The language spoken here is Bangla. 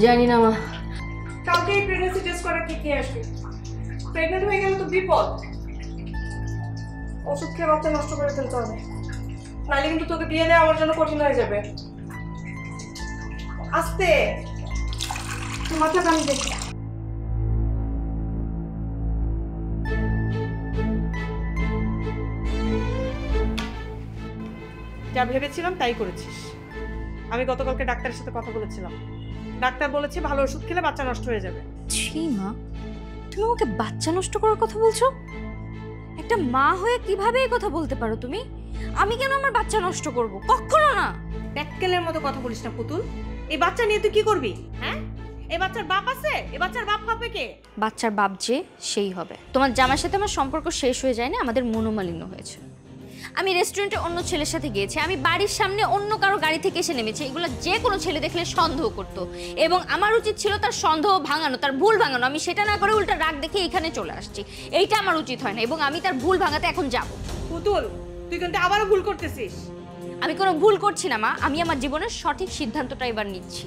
জানি না মা। কালকে প্রেগন্যান্সি টেস্ট করা কি আসবে? প্রেগন্যান্ট হয়ে গেলে তো বিপদ। ওষুধ খেয়ে বাচ্চা নষ্ট করে ফেলতে হবে, নাহলে কিন্তু তোকে বিয়ে দেওয়া আমার জন্য কঠিন হয়ে যাবে। আস্তে মাথা কান দেখি। যা ভেবেছিলাম তাই করেছিস। আমি গতকালকে ডাক্তারের সাথে কথা বলেছিলাম, ডাক্তার বলেছে ভালো ওষুধ খেলে বাচ্চা নষ্ট হয়ে যাবে। ছি মা, তুমি আমাকে বাচ্চা নষ্ট করার কথা বলছো? একটা মা হয়ে কিভাবে এই কথা বলতে পারো তুমি? আমি কেন আমার বাচ্চা নষ্ট করব? কখনো না। ব্যাককেলের মতো কথা বলিস না পুতুল। এই বাচ্চা নিয়ে তুই কি করবি? হ্যাঁ, এই বাচ্চার বাপ আছে? এই বাচ্চার বাপ হবে কে? বাচ্চার বাপ যে সেই হবে। তোমার জামার সাথে আমার সম্পর্ক শেষ হয়ে যায় না, আমাদের মনোমালিন্য হয়েছে। আমি রেস্টুরেন্টে অন্য ছেলের সাথে গিয়েছি, আমি বাড়ির সামনে অন্য কারো গাড়ি থেকে এসে নেমেছি। এগুলো যে কোনো ছেলে দেখলে সন্দেহ করতো এবং আমার উচিত ছিল তার সন্দেহ ভাঙানো, তার ভুল ভাঙানো। আমি সেটা না করে উল্টা রাগ দেখে এখানে চলে আসছি। এইটা আমার উচিত হয় না এবং আমি তার ভুল ভাঙাতে এখন যাব। পুতুল, তুই কিন্তু আবারও ভুল করতেছিস। আমি কোনো ভুল করছি না মা, আমি আমার জীবনের সঠিক সিদ্ধান্তটা এবার নিচ্ছি।